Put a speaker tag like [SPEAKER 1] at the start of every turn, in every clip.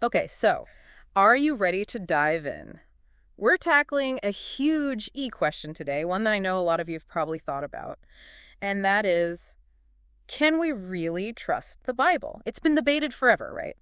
[SPEAKER 1] Okay, so are you ready to dive in? We're tackling a huge question today, one that I know a lot of you have probably thought about, and that is, can we really trust the Bible? It's been debated forever, right?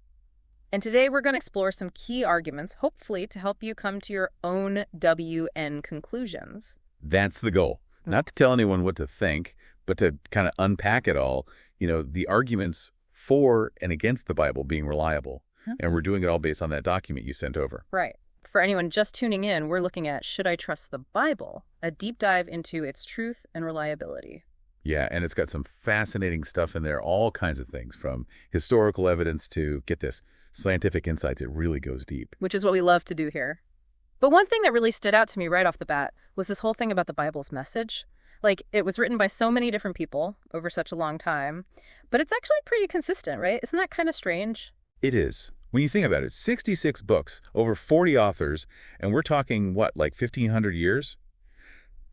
[SPEAKER 1] And today we're going to explore some key arguments, hopefully to help you come to your own WN conclusions.
[SPEAKER 2] That's the goal. Not to tell anyone what to think, but to kind of unpack it all, the arguments for and against the Bible being reliable.
[SPEAKER 1] Huh?
[SPEAKER 2] And we're doing it all based on that document you sent over.
[SPEAKER 1] Right. For anyone just tuning in, we're looking at Should I Trust the Bible? A deep dive into its truth and reliability.
[SPEAKER 2] Yeah, and it's got some fascinating stuff in there, all kinds of things, from historical evidence to, get this, scientific insights. It really goes deep.
[SPEAKER 1] Which is what we love to do here. But one thing that really stood out to me right off the bat was this whole thing about the Bible's message. Like, it was written by so many different people over such a long time, but it's actually pretty consistent, right? Isn't that kind of strange?
[SPEAKER 2] It is. When you think about it, 66 books, over 40 authors, and we're talking, what, like 1,500 years?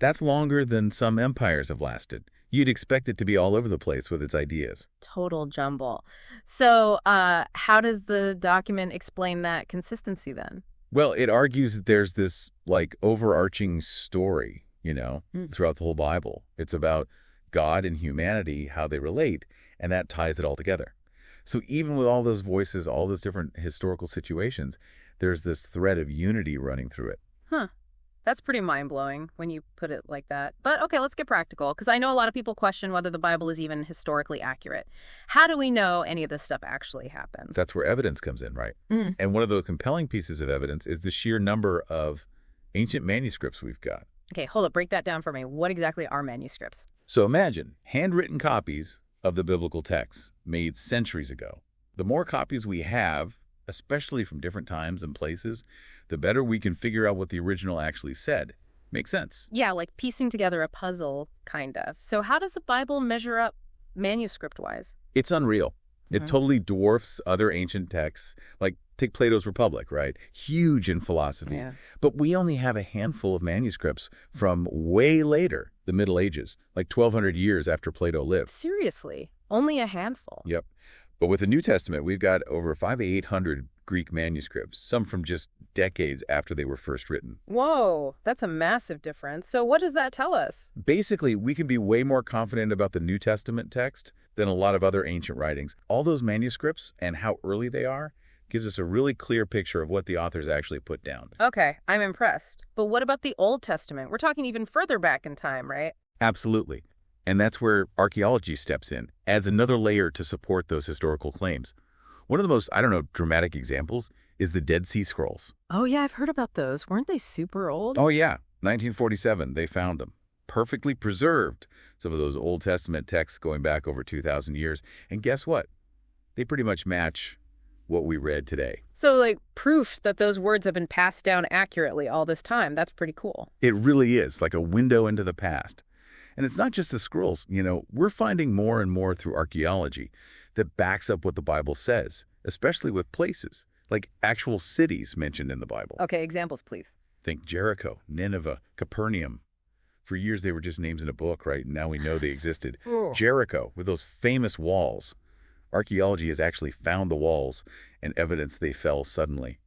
[SPEAKER 2] That's longer than some empires have lasted. You'd expect it to be all over the place with its ideas.
[SPEAKER 1] Total jumble. So, how does the document explain that consistency then?
[SPEAKER 2] Well, it argues that there's this, overarching story,
[SPEAKER 1] Mm.
[SPEAKER 2] throughout the whole Bible. It's about God and humanity, how they relate, and that ties it all together. So even with all those voices, all those different historical situations, there's this thread of unity running through it.
[SPEAKER 1] Huh. That's pretty mind-blowing when you put it like that. But okay, let's get practical, because I know a lot of people question whether the Bible is even historically accurate. How do we know any of this stuff actually happened?
[SPEAKER 2] That's where evidence comes in, right?
[SPEAKER 1] Mm.
[SPEAKER 2] And one of the compelling pieces of evidence is the sheer number of ancient manuscripts we've got.
[SPEAKER 1] Okay, hold up. Break that down for me. What exactly are manuscripts?
[SPEAKER 2] So imagine handwritten copies of the biblical texts made centuries ago. The more copies we have, especially from different times and places, the better we can figure out what the original actually said. Makes sense.
[SPEAKER 1] Yeah, like piecing together a puzzle, kind of. So how does the Bible measure up manuscript-wise?
[SPEAKER 2] It's unreal. It totally dwarfs other ancient texts, like take Plato's Republic, right? Huge in philosophy.
[SPEAKER 1] Yeah.
[SPEAKER 2] But we only have a handful of manuscripts from way later, the Middle Ages, like 1,200 years after Plato lived.
[SPEAKER 1] Seriously? Only a handful?
[SPEAKER 2] Yep. But with the New Testament, we've got over 5,800 Greek manuscripts, some from just decades after they were first written.
[SPEAKER 1] Whoa, that's a massive difference. So what does that tell us?
[SPEAKER 2] Basically, we can be way more confident about the New Testament text than a lot of other ancient writings. All those manuscripts and how early they are gives us a really clear picture of what the authors actually put down.
[SPEAKER 1] Okay, I'm impressed. But what about the Old Testament? We're talking even further back in time, right?
[SPEAKER 2] Absolutely. And that's where archaeology steps in, adds another layer to support those historical claims. One of the most, dramatic examples is the Dead Sea Scrolls.
[SPEAKER 1] Oh, yeah, I've heard about those. Weren't they super old?
[SPEAKER 2] Oh, yeah. 1947, they found them. Perfectly preserved. Some of those Old Testament texts going back over 2,000 years. And guess what? They pretty much match what we read today.
[SPEAKER 1] So, like, proof that those words have been passed down accurately all this time. That's pretty cool.
[SPEAKER 2] It really is, like a window into the past. And it's not just the scrolls. We're finding more and more through archaeology that backs up what the Bible says, especially with places, like actual cities mentioned in the Bible.
[SPEAKER 1] Okay, examples, please.
[SPEAKER 2] Think Jericho, Nineveh, Capernaum. For years, they were just names in a book, right? And now we know they existed.
[SPEAKER 1] Oh.
[SPEAKER 2] Jericho, with those famous walls. Archaeology has actually found the walls and evidence they fell suddenly,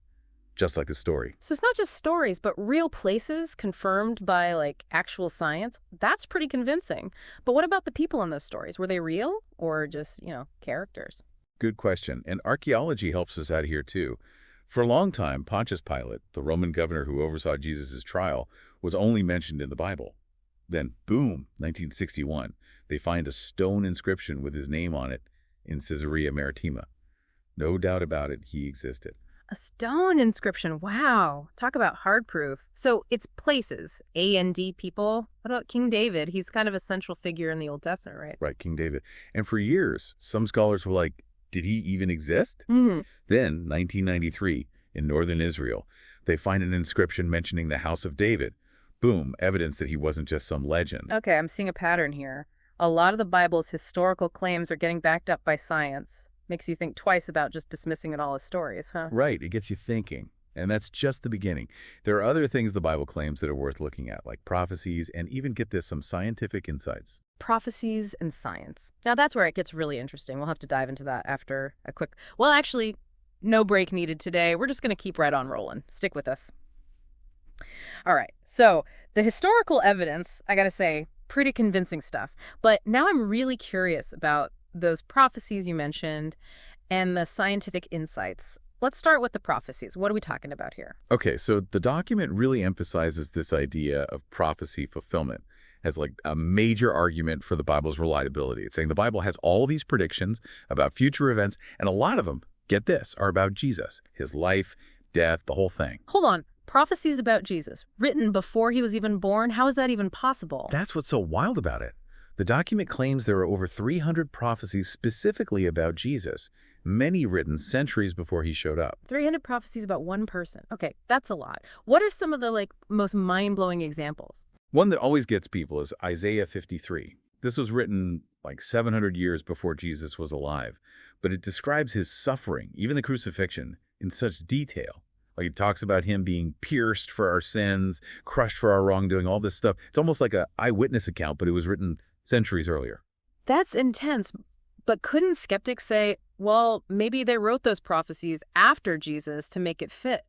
[SPEAKER 2] just like the story.
[SPEAKER 1] So it's not just stories, but real places confirmed by, like, actual science. That's pretty convincing. But what about the people in those stories? Were they real or just, characters?
[SPEAKER 2] Good question. And archaeology helps us out here, too. For a long time, Pontius Pilate, the Roman governor who oversaw Jesus' trial, was only mentioned in the Bible. Then, boom, 1961, they find a stone inscription with his name on it in Caesarea Maritima. No doubt about it, he existed.
[SPEAKER 1] A stone inscription. Wow. Talk about hard proof. So it's places, A-N-D people. What about King David? He's kind of a central figure in the Old Testament, right?
[SPEAKER 2] Right, King David. And for years, some scholars were like, did he even exist?
[SPEAKER 1] Mm-hmm.
[SPEAKER 2] Then, 1993, in northern Israel, they find an inscription mentioning the House of David. Boom, evidence that he wasn't just some legend.
[SPEAKER 1] Okay, I'm seeing a pattern here. A lot of the Bible's historical claims are getting backed up by science. Makes you think twice about just dismissing it all as stories, huh?
[SPEAKER 2] Right, it gets you thinking. And that's just the beginning. There are other things the Bible claims that are worth looking at, like prophecies and even, get this, some scientific insights.
[SPEAKER 1] Prophecies and science. Now that's where it gets really interesting. We'll have to dive into that after a quick... Well, actually, No break needed today. We're just going to keep right on rolling. Stick with us. All right. So the historical evidence, I got to say, pretty convincing stuff. But now I'm really curious about those prophecies you mentioned and the scientific insights. Let's start with the prophecies. What are we talking about here?
[SPEAKER 2] Okay, so the document really emphasizes this idea of prophecy fulfillment as like a major argument for the Bible's reliability. It's saying the Bible has all these predictions about future events, and a lot of them, get this, are about Jesus, his life, death, the whole thing.
[SPEAKER 1] Hold on. Prophecies about Jesus, written before he was even born? How is that even possible?
[SPEAKER 2] That's what's so wild about it. The document claims there are over 300 prophecies specifically about Jesus, many written centuries before he showed up.
[SPEAKER 1] 300 prophecies about one person. Okay, that's a lot. What are some of the most mind-blowing examples?
[SPEAKER 2] One that always gets people is Isaiah 53. This was written like 700 years before Jesus was alive, but it describes his suffering, even the crucifixion, in such detail. Like it talks about him being pierced for our sins, crushed for our wrongdoing, all this stuff. It's almost like an eyewitness account, but it was written centuries earlier.
[SPEAKER 1] That's intense. But couldn't skeptics say, well, maybe they wrote those prophecies after Jesus to make it fit?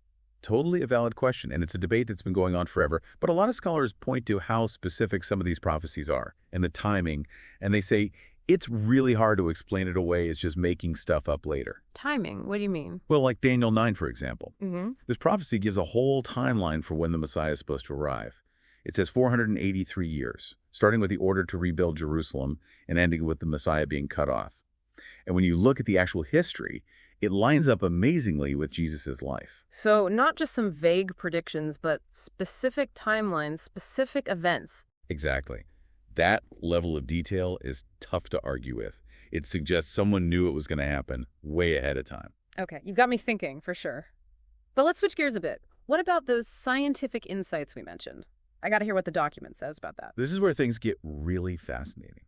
[SPEAKER 2] Totally a valid question, and it's a debate that's been going on forever. But a lot of scholars point to how specific some of these prophecies are and the timing, and they say it's really hard to explain it away as just making stuff up later.
[SPEAKER 1] Timing? What do you mean?
[SPEAKER 2] Well, like Daniel 9, for example.
[SPEAKER 1] Mm-hmm.
[SPEAKER 2] This prophecy gives a whole timeline for when the Messiah is supposed to arrive. It says 483 years, starting with the order to rebuild Jerusalem and ending with the Messiah being cut off. And when you look at the actual history, it lines up amazingly with Jesus' life.
[SPEAKER 1] So not just some vague predictions, but specific timelines, specific events.
[SPEAKER 2] Exactly. That level of detail is tough to argue with. It suggests someone knew it was going to happen way ahead of time.
[SPEAKER 1] Okay, you've got me thinking, for sure. But let's switch gears a bit. What about those scientific insights we mentioned? I got to hear what the document says about that.
[SPEAKER 2] This is where things get really fascinating.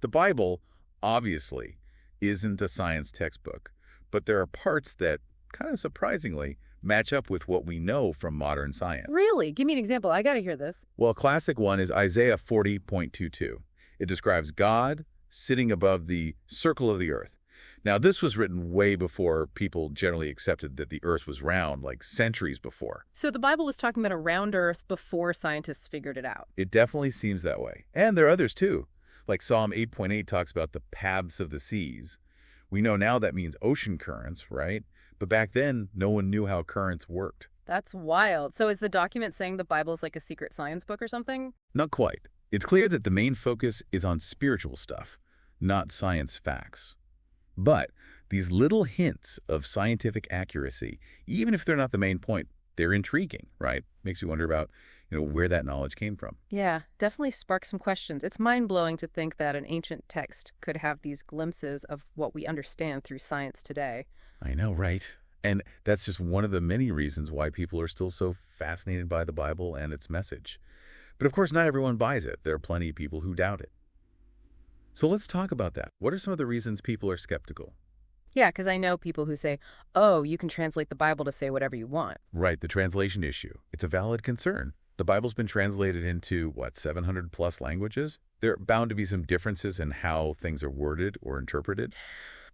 [SPEAKER 2] The Bible, obviously, isn't a science textbook, but there are parts that, kind of surprisingly, match up with what we know from modern science.
[SPEAKER 1] Really? Give me an example. I got to hear this.
[SPEAKER 2] Well, a classic one is Isaiah 40.22. It describes God sitting above the circle of the earth. Now, this was written way before people generally accepted that the earth was round, like centuries before.
[SPEAKER 1] So the Bible was talking about a round earth before scientists figured it out.
[SPEAKER 2] It definitely seems that way. And there are others, too. Like Psalm 8.8 talks about the paths of the seas. We know now that means ocean currents, right? But back then, no one knew how currents worked.
[SPEAKER 1] That's wild. So is the document saying the Bible's like a secret science book or something?
[SPEAKER 2] Not quite. It's clear that the main focus is on spiritual stuff, not science facts. But these little hints of scientific accuracy, even if they're not the main point, they're intriguing, right? Makes you wonder about, where that knowledge came from.
[SPEAKER 1] Yeah, definitely sparks some questions. It's mind-blowing to think that an ancient text could have these glimpses of what we understand through science today.
[SPEAKER 2] I know, right? And that's just one of the many reasons why people are still so fascinated by the Bible and its message. But of course, not everyone buys it. There are plenty of people who doubt it. So let's talk about that. What are some of the reasons people are skeptical?
[SPEAKER 1] Yeah, because I know people who say, oh, you can translate the Bible to say whatever you want.
[SPEAKER 2] Right, the translation issue. It's a valid concern. The Bible's been translated into, 700 plus languages? There are bound to be some differences in how things are worded or interpreted.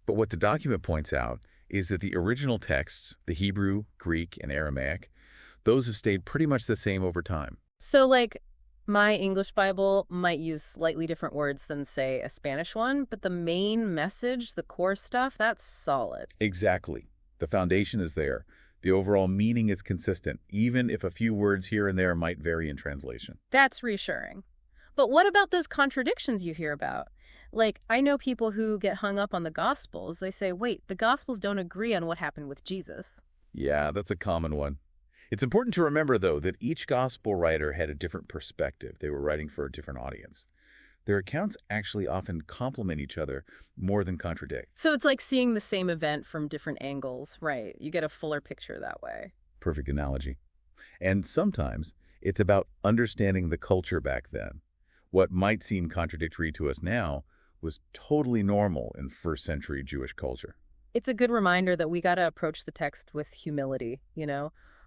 [SPEAKER 2] But what the document points out is that the original texts, the Hebrew, Greek, and Aramaic, those have stayed pretty much the same over time.
[SPEAKER 1] So, my English Bible might use slightly different words than, say, a Spanish one, but the main message, the core stuff, that's solid.
[SPEAKER 2] Exactly. The foundation is there. The overall meaning is consistent, even if a few words here and there might vary in translation.
[SPEAKER 1] That's reassuring. But what about those contradictions you hear about? I know people who get hung up on the Gospels. They say, wait, the Gospels don't agree on what happened with Jesus.
[SPEAKER 2] Yeah, that's a common one. It's important to remember, though, that each Gospel writer had a different perspective. They were writing for a different audience. Their accounts actually often complement each other more than contradict.
[SPEAKER 1] So it's like seeing the same event from different angles, right? You get a fuller picture that way.
[SPEAKER 2] Perfect analogy. And sometimes it's about understanding the culture back then. What might seem contradictory to us now was totally normal in first century Jewish culture.
[SPEAKER 1] It's a good reminder that we got to approach the text with humility,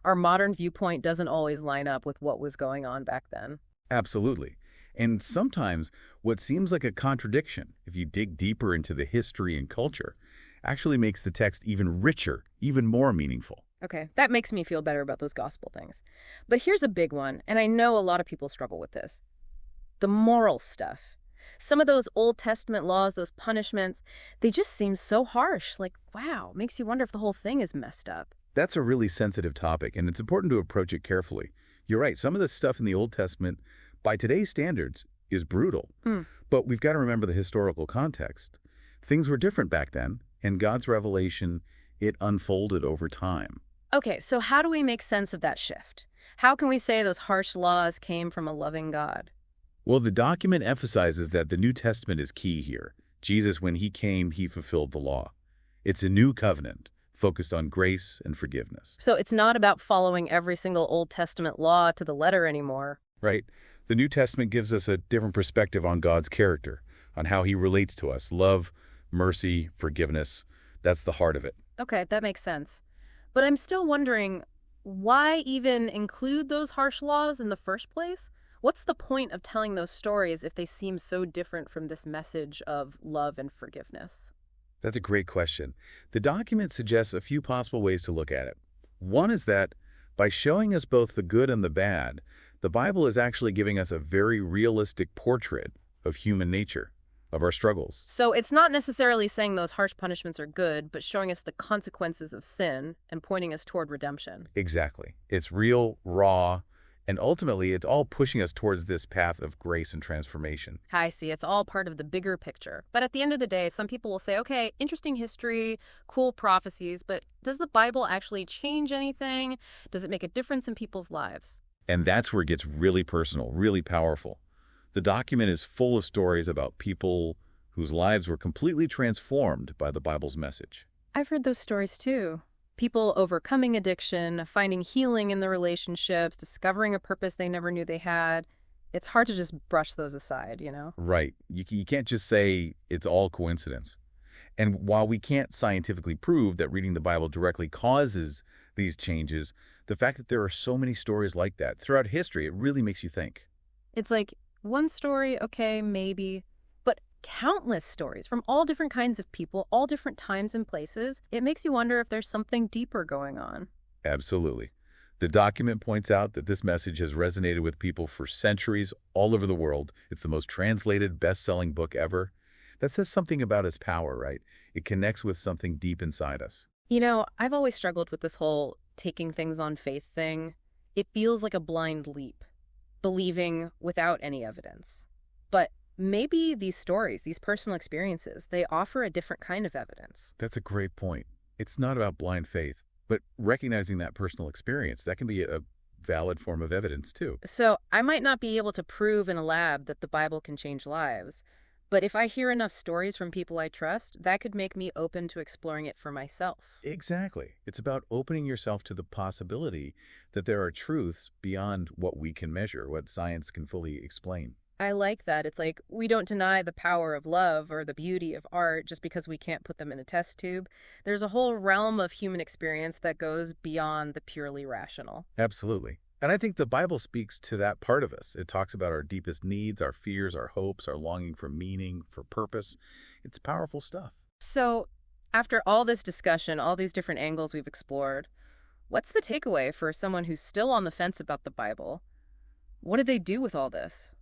[SPEAKER 1] Our modern viewpoint doesn't always line up with what was going on back then.
[SPEAKER 2] Absolutely. And sometimes what seems like a contradiction, if you dig deeper into the history and culture, actually makes the text even richer, even more meaningful.
[SPEAKER 1] Okay, that makes me feel better about those gospel things. But here's a big one, and I know a lot of people struggle with this. The moral stuff. Some of those Old Testament laws, those punishments, they just seem so harsh. Like, wow, makes you wonder if the whole thing is messed up.
[SPEAKER 2] That's a really sensitive topic, and it's important to approach it carefully. You're right, some of the stuff in the Old Testament, by today's standards, is brutal.
[SPEAKER 1] Mm.
[SPEAKER 2] But we've got to remember the historical context. Things were different back then, and God's revelation, it unfolded over time.
[SPEAKER 1] Okay, so how do we make sense of that shift? How can we say those harsh laws came from a loving God?
[SPEAKER 2] Well, the document emphasizes that the New Testament is key here. Jesus, when he came, he fulfilled the law. It's a new covenant, focused on grace and forgiveness.
[SPEAKER 1] So it's not about following every single Old Testament law to the letter anymore.
[SPEAKER 2] Right? The New Testament gives us a different perspective on God's character, on how he relates to us. Love, mercy, forgiveness. That's the heart of it.
[SPEAKER 1] Okay, that makes sense. But I'm still wondering, why even include those harsh laws in the first place? What's the point of telling those stories if they seem so different from this message of love and forgiveness?
[SPEAKER 2] That's a great question. The document suggests a few possible ways to look at it. One is that by showing us both the good and the bad, the Bible is actually giving us a very realistic portrait of human nature, of our struggles.
[SPEAKER 1] So it's not necessarily saying those harsh punishments are good, but showing us the consequences of sin and pointing us toward redemption.
[SPEAKER 2] Exactly. It's real, raw, and ultimately it's all pushing us towards this path of grace and transformation.
[SPEAKER 1] I see. It's all part of the bigger picture. But at the end of the day, some people will say, okay, interesting history, cool prophecies, but does the Bible actually change anything? Does it make a difference in people's lives?
[SPEAKER 2] And that's where it gets really personal, really powerful. The document is full of stories about people whose lives were completely transformed by the Bible's message.
[SPEAKER 1] I've heard those stories too. People overcoming addiction, finding healing in their relationships, discovering a purpose they never knew they had. It's hard to just brush those aside, you know?
[SPEAKER 2] Right. You can't just say it's all coincidence. And while we can't scientifically prove that reading the Bible directly causes these changes, the fact that there are so many stories like that throughout history, it really makes you think.
[SPEAKER 1] It's like one story, okay, maybe, but countless stories from all different kinds of people, all different times and places. It makes you wonder if there's something deeper going on.
[SPEAKER 2] Absolutely. The document points out that this message has resonated with people for centuries all over the world. It's the most translated, best-selling book ever. That says something about its power, right? It connects with something deep inside us.
[SPEAKER 1] You know, I've always struggled with this whole taking things on faith thing. It feels like a blind leap, believing without any evidence. But maybe these stories, these personal experiences, they offer a different kind of evidence.
[SPEAKER 2] That's a great point. It's not about blind faith, but recognizing that personal experience, that can be a valid form of evidence too.
[SPEAKER 1] So I might not be able to prove in a lab that the Bible can change lives, but if I hear enough stories from people I trust, that could make me open to exploring it for myself.
[SPEAKER 2] Exactly. It's about opening yourself to the possibility that there are truths beyond what we can measure, what science can fully explain.
[SPEAKER 1] I like that. It's like we don't deny the power of love or the beauty of art just because we can't put them in a test tube. There's a whole realm of human experience that goes beyond the purely rational.
[SPEAKER 2] Absolutely. And I think the Bible speaks to that part of us. It talks about our deepest needs, our fears, our hopes, our longing for meaning, for purpose. It's powerful stuff.
[SPEAKER 1] So, after all this discussion, all these different angles we've explored, what's the takeaway for someone who's still on the fence about the Bible? What do they do with all this?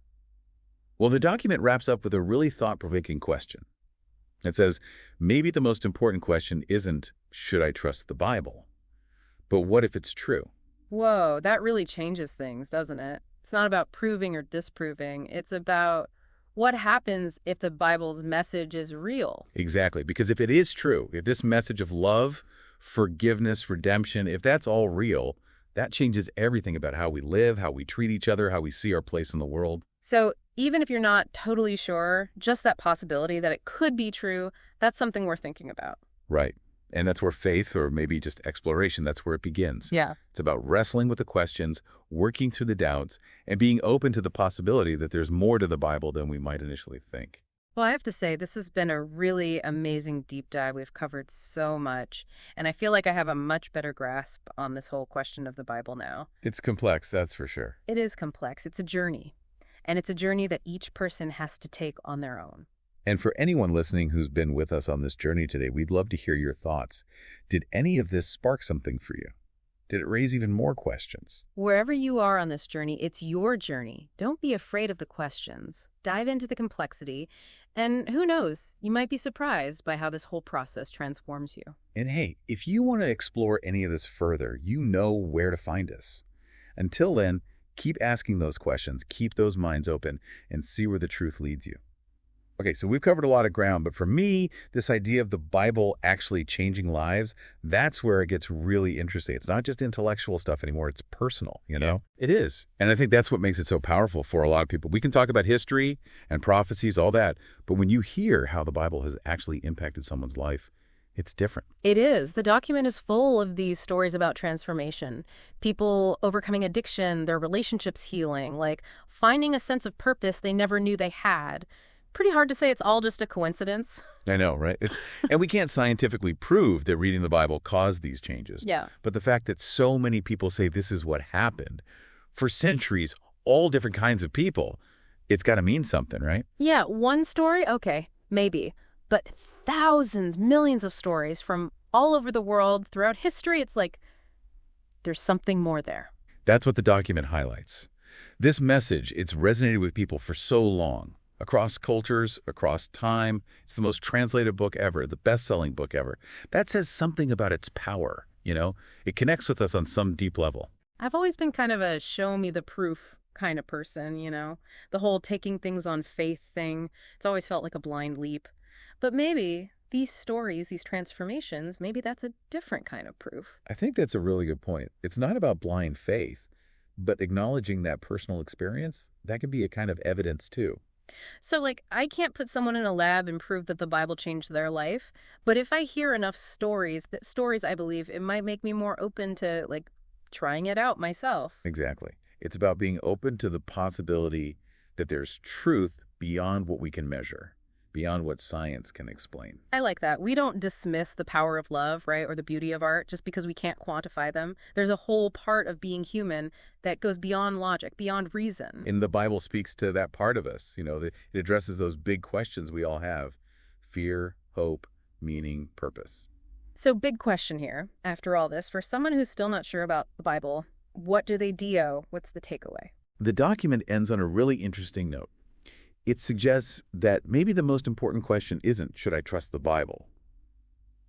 [SPEAKER 2] Well, the document wraps up with a really thought-provoking question. It says, maybe the most important question isn't, should I trust the Bible? But what if it's true?
[SPEAKER 1] Whoa, that really changes things, doesn't it? It's not about proving or disproving. It's about what happens if the Bible's message is real.
[SPEAKER 2] Exactly, because if it is true, if this message of love, forgiveness, redemption, if that's all real, that changes everything about how we live, how we treat each other, how we see our place in the world.
[SPEAKER 1] So even if you're not totally sure, just that possibility that it could be true, that's something worth thinking about.
[SPEAKER 2] Right. And that's where faith, or maybe just exploration, that's where it begins.
[SPEAKER 1] Yeah.
[SPEAKER 2] It's about wrestling with the questions, working through the doubts, and being open to the possibility that there's more to the Bible than we might initially think.
[SPEAKER 1] Well, I have to say, this has been a really amazing deep dive. We've covered so much, and I feel like I have a much better grasp on this whole question of the Bible now.
[SPEAKER 2] It's complex, that's for sure.
[SPEAKER 1] It is complex. It's a journey, and it's a journey that each person has to take on their own.
[SPEAKER 2] And for anyone listening who's been with us on this journey today, we'd love to hear your thoughts. Did any of this spark something for you? Did it raise even more questions?
[SPEAKER 1] Wherever you are on this journey, it's your journey. Don't be afraid of the questions. Dive into the complexity, and who knows, you might be surprised by how this whole process transforms you.
[SPEAKER 2] And hey, if you want to explore any of this further, you know where to find us. Until then, keep asking those questions, keep those minds open, and see where the truth leads you. Okay, so we've covered a lot of ground, but for me, this idea of the Bible actually changing lives, that's where it gets really interesting. It's not just intellectual stuff anymore, it's personal, you know? It is. And I think that's what makes it so powerful for a lot of people. We can talk about history and prophecies, all that, but when you hear how the Bible has actually impacted someone's life, it's different.
[SPEAKER 1] It is. The document is full of these stories about transformation. People overcoming addiction, their relationships healing, like finding a sense of purpose they never knew they had. Pretty hard to say it's all just a coincidence.
[SPEAKER 2] I know, right? And we can't scientifically prove that reading the Bible caused these changes.
[SPEAKER 1] Yeah.
[SPEAKER 2] But the fact that so many people say this is what happened, for centuries, all different kinds of people, it's got to mean something, right?
[SPEAKER 1] Yeah, one story? Okay, maybe. But thousands, millions of stories from all over the world, throughout history, it's like there's something more there.
[SPEAKER 2] That's what the document highlights. This message, it's resonated with people for so long. Across cultures, across time. It's the most translated book ever, the best-selling book ever. That says something about its power, you know? It connects with us on some deep level.
[SPEAKER 1] I've always been kind of a show me the proof kind of person, you know? The whole taking things on faith thing. It's always felt like a blind leap. But maybe these stories, these transformations, maybe that's a different kind of proof.
[SPEAKER 2] I think that's a really good point. It's not about blind faith, but acknowledging that personal experience, that can be a kind of evidence too.
[SPEAKER 1] So, like, I can't put someone in a lab and prove that the Bible changed their life, but if I hear enough stories, I believe, it might make me more open to, like, trying it out myself.
[SPEAKER 2] Exactly. It's about being open to the possibility that there's truth beyond what we can measure, beyond what science can explain.
[SPEAKER 1] I like that. We don't dismiss the power of love, right, or the beauty of art just because we can't quantify them. There's a whole part of being human that goes beyond logic, beyond reason.
[SPEAKER 2] And the Bible speaks to that part of us. You know, it addresses those big questions we all have: fear, hope, meaning, purpose.
[SPEAKER 1] So, big question here, after all this, for someone who's still not sure about the Bible, what do they do? What's the takeaway?
[SPEAKER 2] The document ends on a really interesting note. It suggests that maybe the most important question isn't, should I trust the Bible?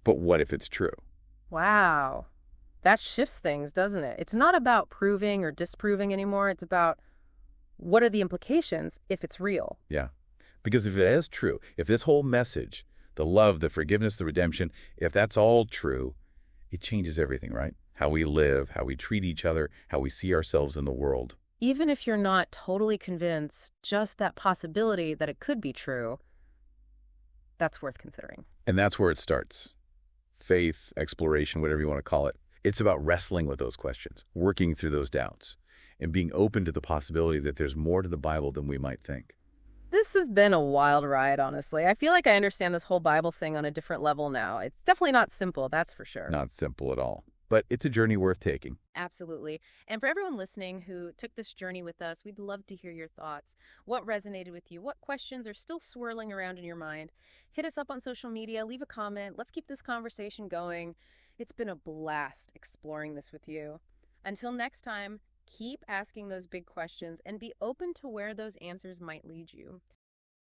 [SPEAKER 2] But what if it's true?
[SPEAKER 1] Wow. That shifts things, doesn't it? It's not about proving or disproving anymore. It's about what are the implications if it's real?
[SPEAKER 2] Yeah. Because if it is true, if this whole message, the love, the forgiveness, the redemption, if that's all true, it changes everything, right? How we live, how we treat each other, how we see ourselves in the world.
[SPEAKER 1] Even if you're not totally convinced, just that possibility that it could be true, that's worth considering.
[SPEAKER 2] And that's where it starts. Faith, exploration, whatever you want to call it. It's about wrestling with those questions, working through those doubts, and being open to the possibility that there's more to the Bible than we might think.
[SPEAKER 1] This has been a wild ride, honestly. I feel like I understand this whole Bible thing on a different level now. It's definitely not simple, that's for sure.
[SPEAKER 2] Not simple at all. But it's a journey worth taking.
[SPEAKER 1] Absolutely. And for everyone listening who took this journey with us, we'd love to hear your thoughts. What resonated with you? What questions are still swirling around in your mind? Hit us up on social media, leave a comment. Let's keep this conversation going. It's been a blast exploring this with you. Until next time, keep asking those big questions and be open to where those answers might lead you.